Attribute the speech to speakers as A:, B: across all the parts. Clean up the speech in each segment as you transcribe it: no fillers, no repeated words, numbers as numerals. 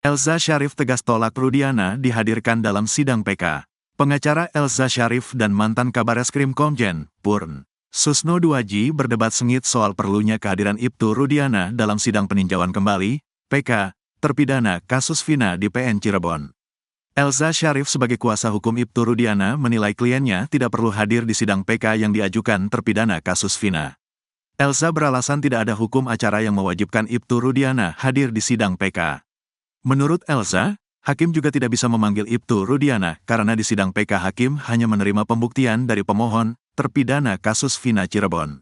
A: Elza Syarif tegas tolak Rudiana dihadirkan dalam sidang PK. Pengacara Elza Syarif dan mantan Kabareskrim Komjen, Purn. Susno Duaji berdebat sengit soal perlunya kehadiran Ibtu Rudiana dalam sidang peninjauan kembali, PK, terpidana kasus Vina di PN Cirebon. Elza Syarif sebagai kuasa hukum Ibtu Rudiana menilai kliennya tidak perlu hadir di sidang PK yang diajukan terpidana kasus Vina. Elza beralasan tidak ada hukum acara yang mewajibkan Ibtu Rudiana hadir di sidang PK. Menurut Elza, hakim juga tidak bisa memanggil Ibtu Rudiana karena di sidang PK hakim hanya menerima pembuktian dari pemohon, terpidana kasus Vina Cirebon.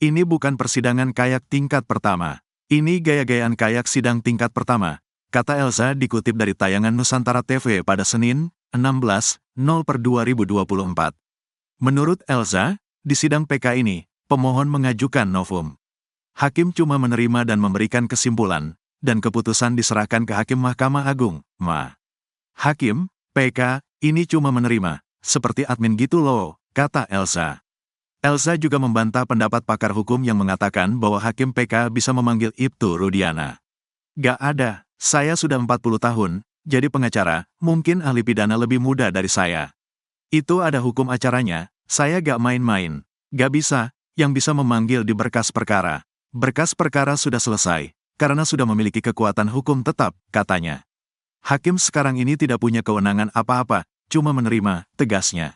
A: Ini bukan persidangan kayak tingkat pertama. Ini gaya-gayaan kayak sidang tingkat pertama, kata Elza dikutip dari tayangan Nusantara TV pada Senin, 16/0/2024. Menurut Elza, di sidang PK ini, pemohon mengajukan novum. Hakim cuma menerima dan memberikan kesimpulan, dan keputusan diserahkan ke Hakim Mahkamah Agung, Ma. Hakim, PK, ini cuma menerima, seperti admin gitu loh, kata Elza. Elza juga membantah pendapat pakar hukum yang mengatakan bahwa Hakim PK bisa memanggil Ibtu Rudiana. Gak ada, saya sudah 40 tahun, jadi pengacara, mungkin ahli pidana lebih muda dari saya. Itu ada hukum acaranya, saya gak main-main. Gak bisa, yang bisa memanggil di berkas perkara. Berkas perkara sudah selesai, karena sudah memiliki kekuatan hukum tetap, katanya. Hakim sekarang ini tidak punya kewenangan apa-apa, cuma menerima, tegasnya.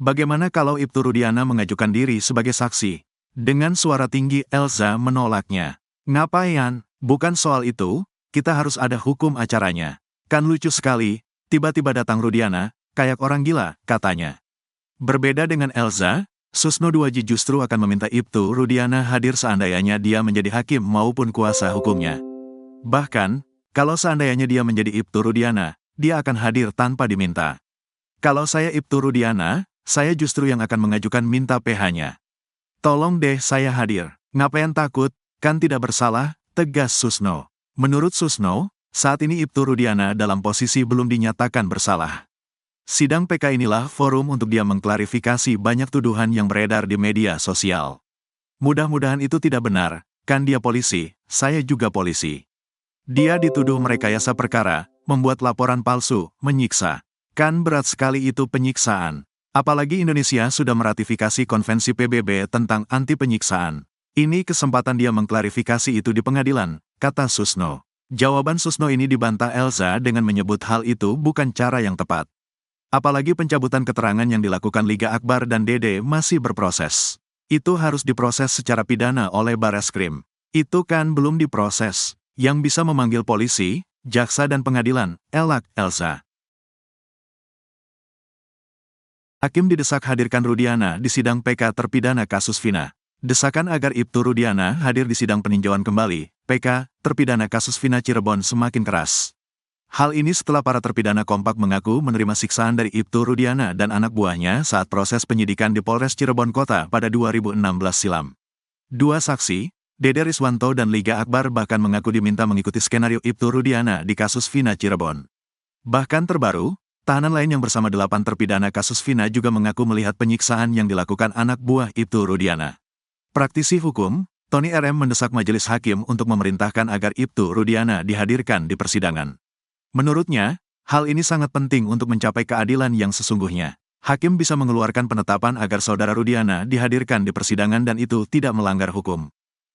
A: Bagaimana kalau Ibtu Rudiana mengajukan diri sebagai saksi? Dengan suara tinggi Elza menolaknya. Ngapain? Bukan soal itu, kita harus ada hukum acaranya. Kan lucu sekali, tiba-tiba datang Rudiana, kayak orang gila, katanya. Berbeda dengan Elza, Susno Duaji justru akan meminta Ibtu Rudiana hadir seandainya dia menjadi hakim maupun kuasa hukumnya. Bahkan, kalau seandainya dia menjadi Ibtu Rudiana, dia akan hadir tanpa diminta. Kalau saya Ibtu Rudiana, saya justru yang akan mengajukan minta PH-nya. Tolong deh saya hadir. Ngapain takut, kan tidak bersalah, tegas Susno. Menurut Susno, saat ini Ibtu Rudiana dalam posisi belum dinyatakan bersalah. Sidang PK inilah forum untuk dia mengklarifikasi banyak tuduhan yang beredar di media sosial. Mudah-mudahan itu tidak benar, kan dia polisi, saya juga polisi. Dia dituduh merekayasa perkara, membuat laporan palsu, menyiksa. Kan berat sekali itu penyiksaan. Apalagi Indonesia sudah meratifikasi konvensi PBB tentang anti penyiksaan. Ini kesempatan dia mengklarifikasi itu di pengadilan, kata Susno. Jawaban Susno ini dibantah Elza dengan menyebut hal itu bukan cara yang tepat. Apalagi pencabutan keterangan yang dilakukan Liga Akbar dan Dede masih berproses. Itu harus diproses secara pidana oleh Bareskrim. Itu kan belum diproses. Yang bisa memanggil polisi, jaksa dan pengadilan, elak Elza. Hakim didesak hadirkan Rudiana di sidang PK terpidana kasus Vina. Desakan agar Ibtu Rudiana hadir di sidang peninjauan kembali, PK, terpidana kasus Vina Cirebon semakin keras. Hal ini setelah para terpidana kompak mengaku menerima siksaan dari Ibtu Rudiana dan anak buahnya saat proses penyidikan di Polres Cirebon Kota pada 2016 silam. Dua saksi, Dede Riswanto dan Liga Akbar bahkan mengaku diminta mengikuti skenario Ibtu Rudiana di kasus Vina Cirebon. Bahkan terbaru, tahanan lain yang bersama 8 terpidana kasus Vina juga mengaku melihat penyiksaan yang dilakukan anak buah Ibtu Rudiana. Praktisi hukum, Tony RM mendesak majelis hakim untuk memerintahkan agar Ibtu Rudiana dihadirkan di persidangan. Menurutnya, hal ini sangat penting untuk mencapai keadilan yang sesungguhnya. Hakim bisa mengeluarkan penetapan agar saudara Rudiana dihadirkan di persidangan dan itu tidak melanggar hukum.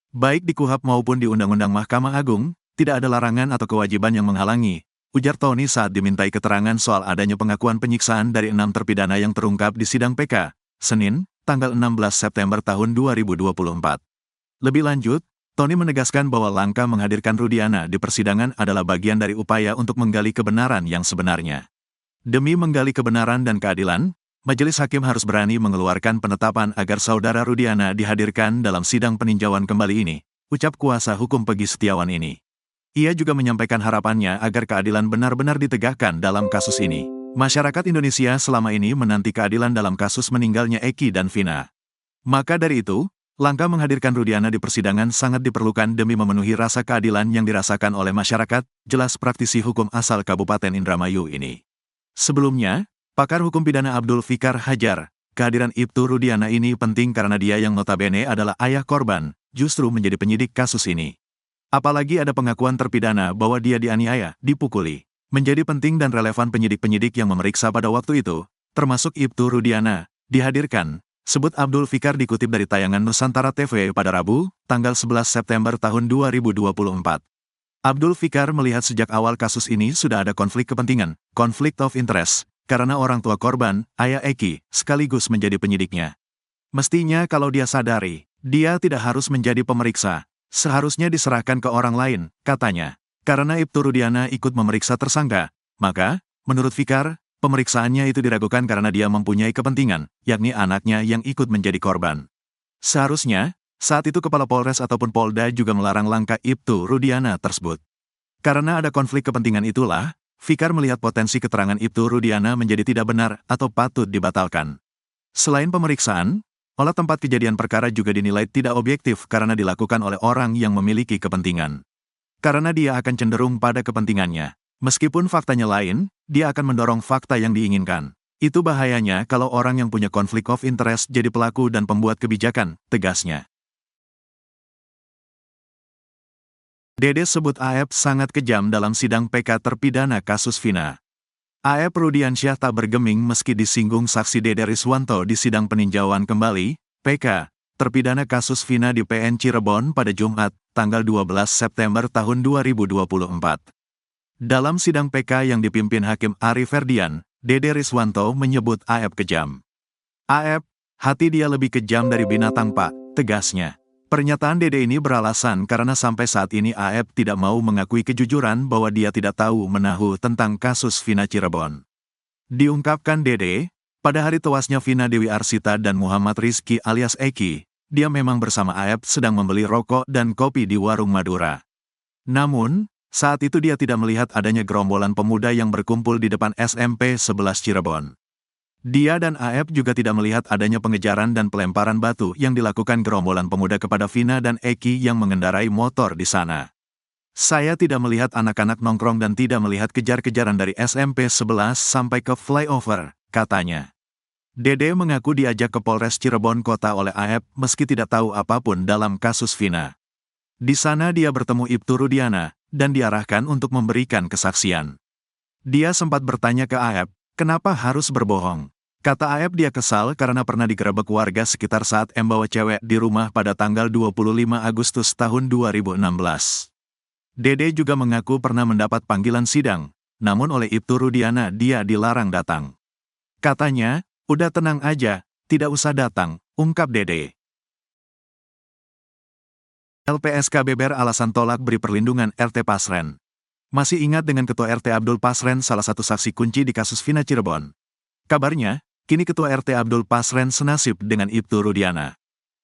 A: Baik di KUHP maupun di Undang-Undang Mahkamah Agung, tidak ada larangan atau kewajiban yang menghalangi, ujar Tony saat dimintai keterangan soal adanya pengakuan penyiksaan dari 6 terpidana yang terungkap di sidang PK, Senin, tanggal 16 September tahun 2024. Lebih lanjut, Tony menegaskan bahwa langkah menghadirkan Rudiana di persidangan adalah bagian dari upaya untuk menggali kebenaran yang sebenarnya. Demi menggali kebenaran dan keadilan, majelis hakim harus berani mengeluarkan penetapan agar saudara Rudiana dihadirkan dalam sidang peninjauan kembali ini, ucap kuasa hukum Peggy Setiawan ini. Ia juga menyampaikan harapannya agar keadilan benar-benar ditegakkan dalam kasus ini. Masyarakat Indonesia selama ini menanti keadilan dalam kasus meninggalnya Eki dan Vina. Maka dari itu, langkah menghadirkan Rudiana di persidangan sangat diperlukan demi memenuhi rasa keadilan yang dirasakan oleh masyarakat, jelas praktisi hukum asal Kabupaten Indramayu ini. Sebelumnya, pakar hukum pidana Abdul Fikar Hajar, kehadiran Ibtu Rudiana ini penting karena dia yang notabene adalah ayah korban, justru menjadi penyidik kasus ini. Apalagi ada pengakuan terpidana bahwa dia dianiaya, dipukuli. Menjadi penting dan relevan penyidik-penyidik yang memeriksa pada waktu itu, termasuk Ibtu Rudiana, dihadirkan. Sebut Abdul Fikar dikutip dari tayangan Nusantara TV pada Rabu, tanggal 11 September tahun 2024. Abdul Fikar melihat sejak awal kasus ini sudah ada konflik kepentingan, conflict of interest, karena orang tua korban, ayah Eki, sekaligus menjadi penyidiknya. Mestinya kalau dia sadari, dia tidak harus menjadi pemeriksa, seharusnya diserahkan ke orang lain, katanya. Karena Ibtu Rudiana ikut memeriksa tersangka, maka, menurut Fikar, pemeriksaannya itu diragukan karena dia mempunyai kepentingan, yakni anaknya yang ikut menjadi korban. Seharusnya, saat itu Kepala Polres ataupun Polda juga melarang langkah Ibtu Rudiana tersebut. Karena ada konflik kepentingan itulah, Fikar melihat potensi keterangan Ibtu Rudiana menjadi tidak benar atau patut dibatalkan. Selain pemeriksaan, olah tempat kejadian perkara juga dinilai tidak objektif karena dilakukan oleh orang yang memiliki kepentingan. Karena dia akan cenderung pada kepentingannya. Meskipun faktanya lain, dia akan mendorong fakta yang diinginkan. Itu bahayanya kalau orang yang punya konflik of interest jadi pelaku dan pembuat kebijakan, tegasnya. Dede sebut AF sangat kejam dalam sidang PK terpidana kasus Vina. AF Rudiansyah tak bergeming meski disinggung saksi Dede Riswanto di sidang peninjauan kembali, PK, terpidana kasus Vina di PN Cirebon pada Jumat, tanggal 12 September tahun 2024. Dalam sidang PK yang dipimpin Hakim Ari Ferdian, Dede Riswanto menyebut AF kejam. AF, hati dia lebih kejam dari binatang Pak, tegasnya. Pernyataan Dede ini beralasan karena sampai saat ini AF tidak mau mengakui kejujuran bahwa dia tidak tahu menahu tentang kasus Vina Cirebon. Diungkapkan Dede, pada hari tewasnya Vina Dewi Arsita dan Muhammad Rizky alias Eki, dia memang bersama AF sedang membeli rokok dan kopi di warung Madura. Namun, saat itu dia tidak melihat adanya gerombolan pemuda yang berkumpul di depan SMP 11 Cirebon. Dia dan AF juga tidak melihat adanya pengejaran dan pelemparan batu yang dilakukan gerombolan pemuda kepada Vina dan Eki yang mengendarai motor di sana. Saya tidak melihat anak-anak nongkrong dan tidak melihat kejar-kejaran dari SMP 11 sampai ke flyover, katanya. Dede mengaku diajak ke Polres Cirebon Kota oleh AF meski tidak tahu apapun dalam kasus Vina. Di sana dia bertemu Ibtu Rudiana, dan diarahkan untuk memberikan kesaksian. Dia sempat bertanya ke AF, kenapa harus berbohong? Kata AF dia kesal karena pernah digerebek warga sekitar saat membawa cewek di rumah pada tanggal 25 Agustus tahun 2016. Dede juga mengaku pernah mendapat panggilan sidang, namun oleh Ibtu Rudiana dia dilarang datang. Katanya, udah tenang aja, tidak usah datang, ungkap Dede. LPSK beber alasan tolak beri perlindungan RT Pasren. Masih ingat dengan Ketua RT Abdul Pasren salah satu saksi kunci di kasus Vina Cirebon? Kabarnya, kini Ketua RT Abdul Pasren senasib dengan Ibtu Rudiana.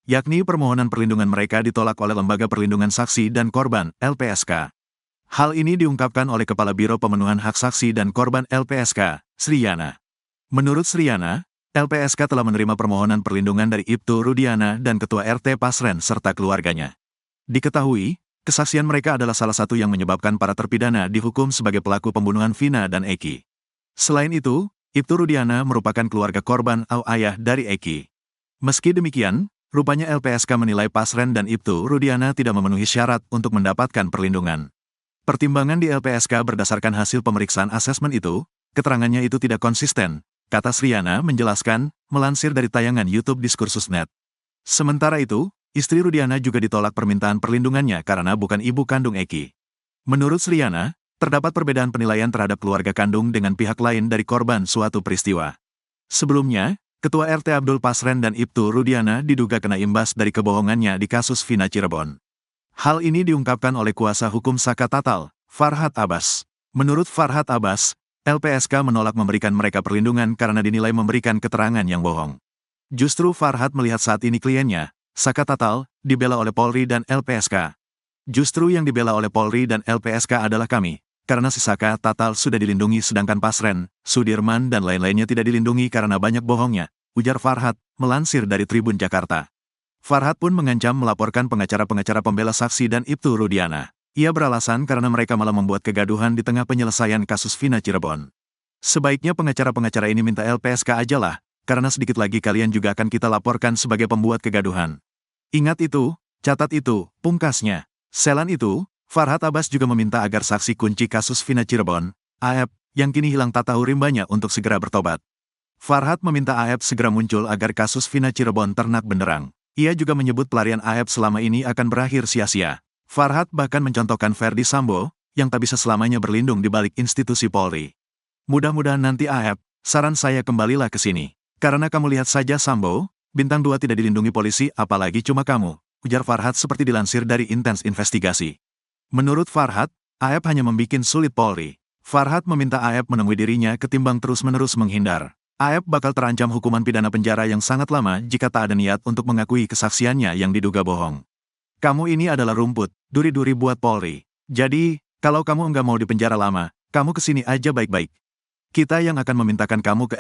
A: Yakni permohonan perlindungan mereka ditolak oleh Lembaga Perlindungan Saksi dan Korban, LPSK. Hal ini diungkapkan oleh Kepala Biro Pemenuhan Hak Saksi dan Korban LPSK, Sriyana. Menurut Sriyana, LPSK telah menerima permohonan perlindungan dari Ibtu Rudiana dan Ketua RT Pasren serta keluarganya. Diketahui, kesaksian mereka adalah salah satu yang menyebabkan para terpidana dihukum sebagai pelaku pembunuhan Vina dan Eki. Selain itu, Ibtu Rudiana merupakan keluarga korban atau ayah dari Eki. Meski demikian, rupanya LPSK menilai Pasren dan Ibtu Rudiana tidak memenuhi syarat untuk mendapatkan perlindungan. Pertimbangan di LPSK berdasarkan hasil pemeriksaan asesmen itu, keterangannya itu tidak konsisten, kata Sriyana menjelaskan, melansir dari tayangan YouTube Diskursus.net. Sementara itu, istri Rudiana juga ditolak permintaan perlindungannya karena bukan ibu kandung Eki. Menurut Sriyana, terdapat perbedaan penilaian terhadap keluarga kandung dengan pihak lain dari korban suatu peristiwa. Sebelumnya, Ketua RT Abdul Pasren dan Ibtu Rudiana diduga kena imbas dari kebohongannya di kasus Vina Cirebon. Hal ini diungkapkan oleh kuasa hukum Saka Tatal, Farhad Abbas. Menurut Farhad Abbas, LPSK menolak memberikan mereka perlindungan karena dinilai memberikan keterangan yang bohong. Justru Farhad melihat saat ini kliennya, Saka Tatal, dibela oleh Polri dan LPSK. Justru yang dibela oleh Polri dan LPSK adalah kami, karena si Saka Tatal sudah dilindungi sedangkan Pasren, Sudirman dan lain-lainnya tidak dilindungi karena banyak bohongnya, ujar Farhad, melansir dari Tribun Jakarta. Farhad pun mengancam melaporkan pengacara-pengacara pembela saksi dan Ibtu Rudiana. Ia beralasan karena mereka malah membuat kegaduhan di tengah penyelesaian kasus Vina Cirebon. Sebaiknya pengacara-pengacara ini minta LPSK aja lah, karena sedikit lagi kalian juga akan kita laporkan sebagai pembuat kegaduhan. Ingat itu, catat itu, pungkasnya. Selan itu, Farhad Abbas juga meminta agar saksi kunci kasus Vina Cirebon, AF, yang kini hilang tak tahu rimbanya untuk segera bertobat. Farhad meminta AF segera muncul agar kasus Vina Cirebon ternak benderang. Ia juga menyebut pelarian AF selama ini akan berakhir sia-sia. Farhad bahkan mencontohkan Verdi Sambo, yang tak bisa selamanya berlindung di balik institusi Polri. Mudah-mudahan nanti AF, saran saya kembalilah ke sini. Karena kamu lihat saja Sambo, Bintang 2 tidak dilindungi polisi apalagi cuma kamu, ujar Farhad seperti dilansir dari Intens Investigasi. Menurut Farhad, AF hanya membikin sulit Polri. Farhad meminta AF menemui dirinya ketimbang terus-menerus menghindar. AF bakal terancam hukuman pidana penjara yang sangat lama jika tak ada niat untuk mengakui kesaksiannya yang diduga bohong. Kamu ini adalah rumput, duri-duri buat Polri. Jadi, kalau kamu enggak mau di penjara lama, kamu kesini aja baik-baik. Kita yang akan memintakan kamu ke